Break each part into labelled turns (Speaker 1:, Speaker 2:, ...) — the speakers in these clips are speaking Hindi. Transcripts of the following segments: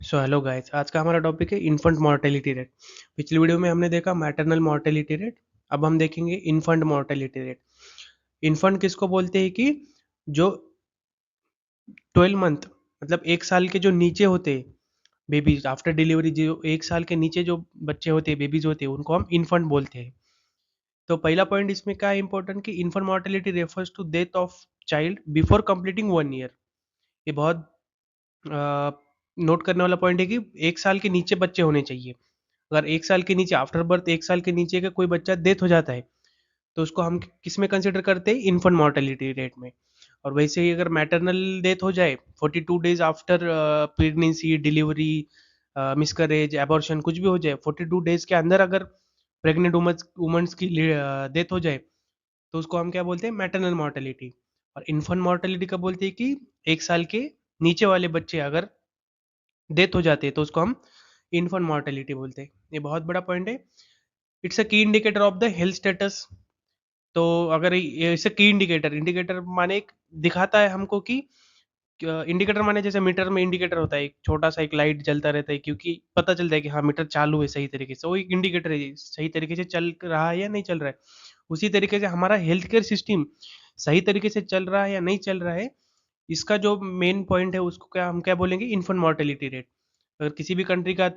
Speaker 1: सो हेलो गाइस, आज का हमारा टॉपिक है इन्फेंट मोर्टेलिटी रेट। पिछली वीडियो में हमने देखा मैटरनल मोर्टेलिटी रेट। अब हम देखेंगे इन्फेंट मोर्टेलिटी रेट। इन्फेंट किसको बोलते हैं कि जो 12 मंथ मतलब 1 साल के जो नीचे होते हैं बेबीज आफ्टर डिलीवरी, जो 1 साल के नीचे जो बच्चे होते हैं, बेबीज होते हैं, उनको हम इन्फेंट बोलते हैं। तो पहला पॉइंट इसमें क्या है इंपॉर्टेंट कि infant mortality refers to death of child before completing 1 year. ये बहुत नोट करने वाला पॉइंट है कि 1 साल के नीचे बच्चे होने चाहिए। अगर 1 साल के नीचे आफ्टर बर्थ 1 साल के नीचे का कोई बच्चा डेथ हो जाता है तो उसको हम किस में कंसिडर करते हैं? इन्फेंट मोर्टेलिटी रेट में। और वैसे ही अगर मैटरनल डेथ हो जाए 42 days after pregnancy, delivery, miscarriage, abortion, कुछ भी हो जाए, 42 डेज के अंदर अगर प्रेग्नेंट वुमेन्स की डेथ हो जाए तो उसको हम क्या बोलते हैं? Maternal mortality. और इन्फेंट मोर्टेलिटी का बोलते हैं कि 1 साल के नीचे वाले बच्चे अगर डेथ हो जाती है तो उसको हम इन्फेंट मोर्टेलिटी बोलते हैं। ये बहुत बड़ा पॉइंट है। इट्स अ की indicator of the health status. तो अगर ये इसे की इंडिकेटर, इंडिकेटर माने एक दिखाता है हमको कि इंडिकेटर माने जैसे मीटर में इंडिकेटर होता है, एक छोटा सा एक लाइट जलता रहता है क्योंकि पता चलता है कि हाँ मीटर चालू है सही तरीके से, वो एक इंडिकेटर है, सही तरीके से चल रहा है या नहीं चल रहा है। उसी तरीके से हमारा हेल्थ केयर सिस्टम सही तरीके से चल रहा है या नहीं चल रहा है, इसका जो मेन पॉइंट है उसको क्या हम क्या बोलेंगे? Infant mortality rate. अगर किसी भी कंट्री का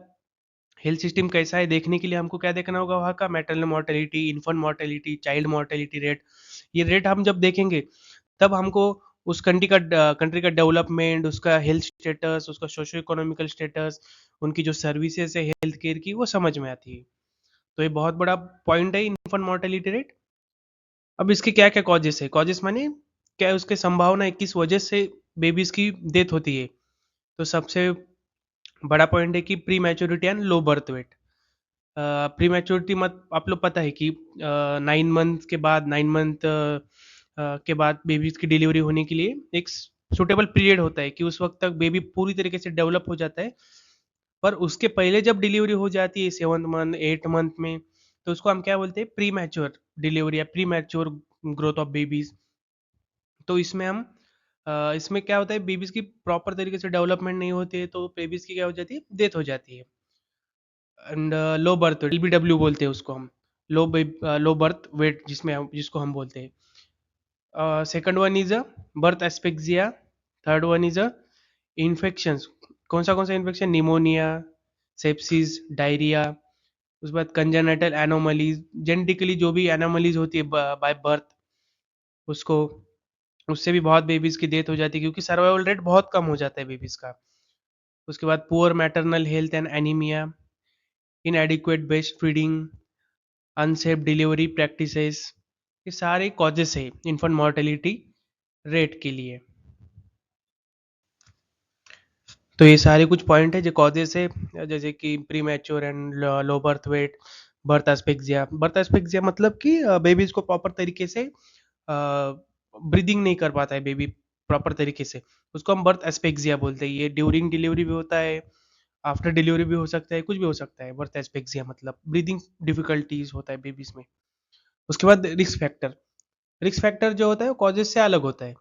Speaker 1: हेल्थ सिस्टम कैसा है देखने के लिए हमको क्या देखना होगा? वहाँ का maternal mortality, infant mortality, child mortality rate. ये रेट हम जब देखेंगे तब हमको उस कंट्री का डेवलपमेंट, उसका हेल्थ स्टेटस, उसका सोशो इकोनॉमिकल स्टेटस, उनकी जो सर्विसेज है हेल्थ केयर की, वो समझ में आती है। तो ये बहुत बड़ा पॉइंट है इन्फेंट मोर्टेलिटी रेट। अब इसके क्या क्या कॉजेस है? कॉजेस माने क्या है, उसके संभावना है किस वजह से बेबीज की डेथ होती है। तो सबसे बड़ा पॉइंट है कि pre maturity and low birth weight. Pre maturity मत आप लोग पता है कि 9 मंथ के बाद, 9 मंथ के बाद बेबीज की डिलीवरी होने के लिए एक सुटेबल पीरियड होता है कि उस वक्त तक बेबी पूरी तरीके से डेवलप हो जाता है। पर उसके पहले जब डिलीवरी हो जाती है 7 मंथ, 8 मंथ में, तो उसको हम क्या बोलते हैं? प्री मैच्योर डिलीवरी या pre mature growth of babies. तो इसमें हम इसमें क्या होता है, बेबीज की प्रॉपर तरीके से डेवलपमेंट नहीं होती है तो बेबीज की क्या हो जाती है? डेथ हो जाती है। And low birth weight, LBW बोलते हैं उसको हम। लो बर्थ वेट जिसको हम बोलते हैं। Second one is a birth asphyxia. Third one is a infections. कौन सा इन्फेक्शन? Pneumonia, sepsis, diarrhoea. उसके बाद कंजेनेटल एनोमलीज, जेनेटिकली जो भी एनोमलीज होती है बाय बर्थ, उसको उससे भी बहुत बेबीज की डेथ हो जाती है क्योंकि सर्वाइवल रेट बहुत कम हो जाता है बेबीज का। उसके बाद poor maternal health and anaemia, इनएडिक्वेट breast feeding, unsafe delivery practices, ये सारे कॉजेस है इन्फेंट मोर्टेलिटी रेट के लिए। तो ये सारे कुछ पॉइंट है जो कॉजेस है, जैसे कि pre mature and low birth weight, birth asphyxia. Birth asphyxia मतलब कि बेबीज को प्रॉपर तरीके से ब्रीदिंग नहीं कर पाता है बेबी प्रॉपर तरीके से, उसको हम बर्थ एस्पेक्सिया बोलते हैं। ये ड्यूरिंग डिलीवरी भी होता है, आफ्टर डिलीवरी भी हो सकता है, कुछ भी हो सकता है। बर्थ एस्पेक्सिया मतलब ब्रीदिंग डिफिकल्टीज होता है बेबीज में। उसके बाद रिस्क फैक्टर। रिस्क फैक्टर जो होता है वो कॉजेज से अलग होता है।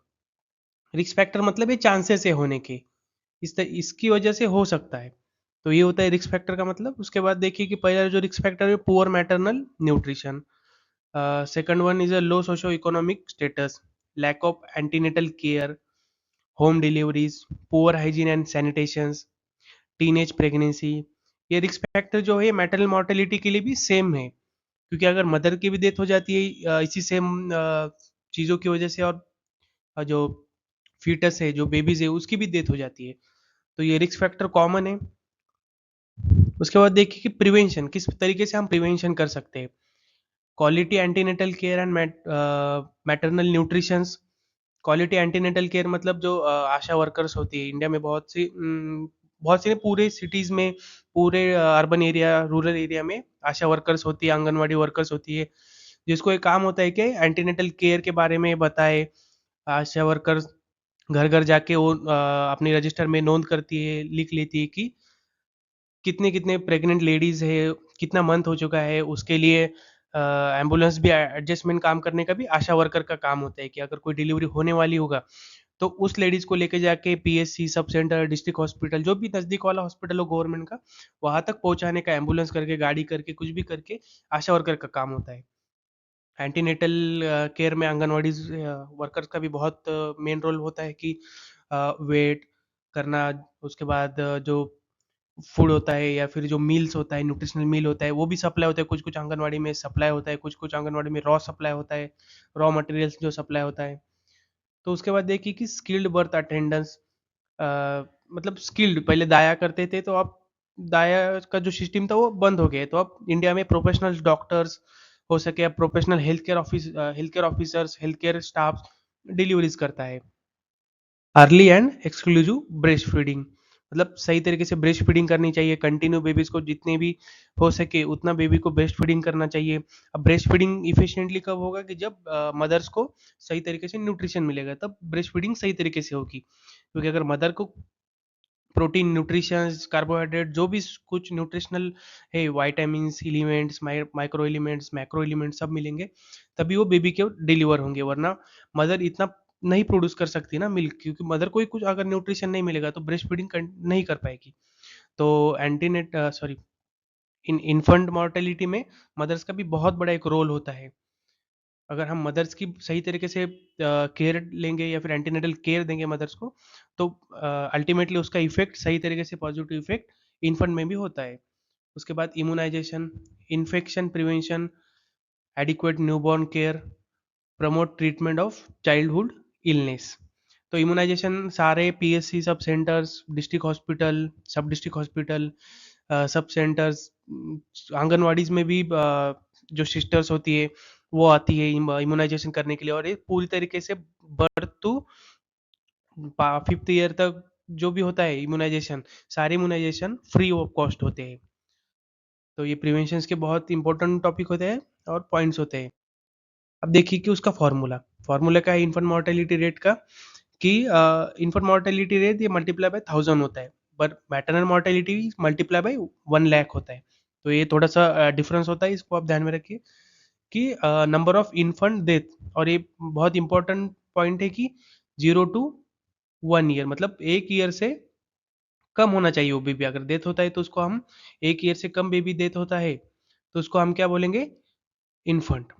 Speaker 1: रिस्क फैक्टर मतलब ये चांसेस है होने के, इसकी वजह से हो सकता है। तो ये होता है रिस्क फैक्टर का मतलब। उसके बाद देखिए कि पहला जो रिस्क फैक्टर है, poor maternal nutrition. Second one is a low socio economic status, lack of antenatal care, home deliveries, poor hygiene and sanitations, teenage pregnancy. ये रिस्क फैक्टर जो है मैटरनल मॉर्टेलिटी के लिए भी सेम है, क्योंकि अगर मदर की भी डेथ हो जाती है इसी सेम चीज़ों की वजह से, और जो फीटस है, जो बेबीज है, उसकी भी डेथ हो जाती है। तो ये रिस्क फैक्टर कॉमन है। उसके बाद देखिए कि प्रिवेंशन, किस तरीके से हम प्रिवेंशन कर सकते हैं। Quality antenatal care and maternal nutritions. Quality antenatal care मतलब जो आशा वर्कर्स होती है इंडिया में, बहुत सी पूरे सिटीज़ में, पूरे अर्बन एरिया, रूरल एरिया में आशा वर्कर्स होती है, आंगनवाड़ी वर्कर्स होती है, जिसको एक काम होता है कि एंटीनेटल केयर के बारे में बताए। आशा वर्कर्स घर घर जाके वो अपनी रजिस्टर में नोंद करती है, लिख लेती है कि कितने कितने प्रेग्नेंट लेडीज है, कितना मंथ हो चुका है, उसके लिए एम्बुलेंस भी एडजस्टमेंट काम करने का भी आशा वर्कर का काम होता है कि अगर कोई डिलीवरी होने वाली होगा तो उस लेडीज़ को लेके जाके PHC, sub centre, district hospital, जो भी नज़दीक वाला हॉस्पिटल हो गवर्नमेंट का, वहाँ तक पहुँचाने का एम्बुलेंस करके, गाड़ी करके, कुछ भी करके आशा वर्कर का काम होता है। एंटीनेटल केयर में आंगनवाड़ीज़ वर्कर्स का भी बहुत मेन रोल होता है कि वेट करना, उसके बाद जो फूड होता है या फिर जो मील्स होता है, न्यूट्रिशनल मील होता है, वो भी सप्लाई होता है। कुछ-कुछ आंगनवाड़ी में सप्लाई होता है, कुछ-कुछ आंगनवाड़ी में रॉ सप्लाई होता है, रॉ मटेरियल्स जो सप्लाई होता है। तो उसके बाद देखिए कि स्किल्ड बर्थ अटेंडेंस, अ, मतलब स्किल्ड, पहले दाया करते थे तो अब दाया का जो सिस्टम था वो बंद हो गया है। तो अब इंडिया में प्रोफेशनल डॉक्टर्स हो सके या professional health care officers, health care staff deliveries करता है। Early and exclusive breast feeding, मतलब सही तरीके से ब्रेस्ट फीडिंग करनी चाहिए कंटिन्यू, बेबीज को जितने भी हो सके उतना बेबी को ब्रेस्ट फीडिंग करना चाहिए। अब ब्रेस्ट फीडिंग इफिशिएंटली कब होगा कि जब मदर्स को सही तरीके से न्यूट्रिशन मिलेगा, तब ब्रेस्ट फीडिंग सही तरीके से होगी। क्योंकि अगर मदर को प्रोटीन, न्यूट्रिशंस, कार्बोहाइड्रेट, जो भी कुछ न्यूट्रिशनल है, vitamins, elements, micro elements, macro elements सब मिलेंगे, तभी वो बेबी के डिलीवर होंगे। वरना मदर इतना नहीं प्रोड्यूस कर सकती ना मिल्क, क्योंकि मदर को ही कुछ अगर न्यूट्रिशन नहीं मिलेगा तो ब्रेस्ट फीडिंग नहीं कर पाएगी। तो एंटीनेट सॉरी इन इन्फेंट मॉर्टेलिटी में मदर्स का भी बहुत बड़ा एक रोल होता है। अगर हम मदर्स की सही तरीके से केयर लेंगे या फिर एंटीनेटल केयर देंगे मदर्स को, तो अल्टीमेटली उसका इफेक्ट सही तरीके से पॉजिटिव इफेक्ट इन्फेंट में भी होता है। उसके बाद immunization, infection prevention, adequate newborn care, promote treatment of childhood illness. तो इम्यूनाइजेशन सारे PHC, sub centres, district hospital, sub district hospital, sub centres, anganwadis में भी जो सिस्टर्स होती है वो आती है इम्यूनाइजेशन करने के लिए, और ये पूरी तरीके से बर्थ टू 5th ईयर तक जो भी होता है इम्यूनाइजेशन, सारे इम्यूनाइजेशन फ्री ऑफ कॉस्ट होते हैं। तो ये प्रिवेंशन के बहुत इंपॉर्टेंट टॉपिक होते हैं और पॉइंट्स होते हैं। अब देखिए कि उसका फॉर्मूला, फॉर्मूला क्या है इन्फेंट मोर्टेलिटी रेट का, कि इन्फेंट मोर्टेलिटी रेट ये मल्टीप्लाई बाय 1000 होता है, but maternal mortality multiply by 1 lakh होता है। तो ये थोड़ा सा डिफरेंस होता है, इसको आप ध्यान में रखिए कि नंबर ऑफ इन्फेंट डेथ, और ये बहुत इंपॉर्टेंट पॉइंट है कि 0 to 1 ईयर, मतलब 1 ईयर से कम होना चाहिए वो बेबी। अगर डेथ होता है तो उसको हम, 1 ईयर से कम बेबी डेथ होता है तो उसको हम क्या बोलेंगे, इन्फेंट।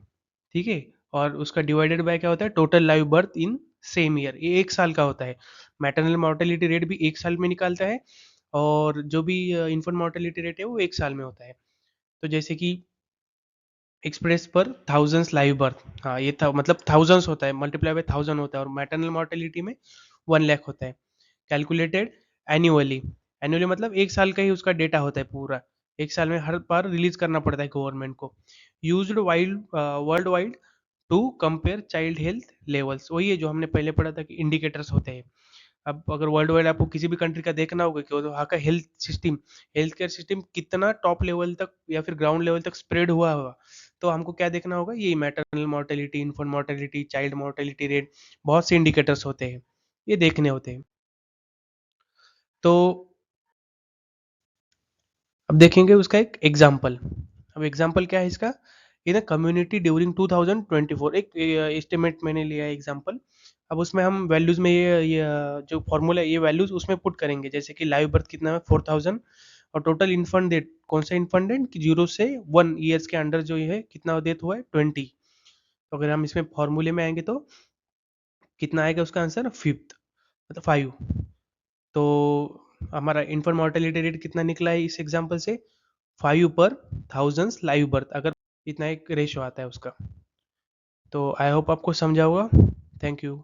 Speaker 1: ठीक है। और उसका डिवाइडेड बाय क्या होता है, total live birth in same year, ये 1 साल का होता है। मैटरनल मॉर्टेलिटी रेट भी 1 साल में निकालता है, और जो भी इन्फेंट मॉर्टेलिटी रेट है वो 1 साल में होता है। तो जैसे कि एक्सप्रेस पर थाउजेंड्स लाइव बर्थ, हाँ ये था, मतलब थाउजेंड्स होता है, मल्टीप्लाई बाय 1000 होता है, और मैटरनल मॉर्टेलिटी में 1 लाख होता है। कैलकुलेटेड एन्युअली, एन्युअली मतलब 1 साल का ही उसका डेटा होता है पूरा, 1 साल में हर बार रिलीज करना पड़ता है गवर्नमेंट को। Used wild world wide to compare child health levels, वही है जो हमने पहले पढ़ा था कि इंडिकेटर्स होते हैं। अब अगर वर्ल्ड वाइड आपको किसी भी कंट्री का देखना होगा कि वहाँ का हेल्थ केयर सिस्टम कितना टॉप लेवल तक या फिर ग्राउंड लेवल तक स्प्रेड हुआ होगा, तो हमको क्या देखना होगा, ये maternal mortality, infant mortality, child mortality rate, बहुत से इंडिकेटर्स होते हैं, ये देखने होते हैं। तो अब देखेंगे उसका एक एग्जाम्पल। अब एग्जाम्पल क्या है इसका, इन कम्युनिटी ड्यूरिंग 2024, एक एस्टिमेट मैंने लिया है एग्जाम्पल। अब उसमें हम वैल्यूज में ये जो फॉर्मूला है, ये वैल्यूज उसमें पुट करेंगे, जैसे कि लाइव बर्थ कितना है 4000, और टोटल इन्फेंट डेट, कौन सा इन्फेंट डेट कि 0 से 1 ईयर्स के अंडर जो है कितना डेथ हुआ है 20। तो अगर हम इसमें फॉर्मूले में आएंगे तो कितना आएगा उसका आंसर, फिफ्थ, मतलब 5। तो हमारा इन्फेंट मोर्टेलिटी रेट कितना निकला है इस एग्जाम्पल से, 5/1000 लाइव बर्थ, अगर इतना एक रेशो आता है उसका। तो आई होप आपको समझा होगा। Thank you.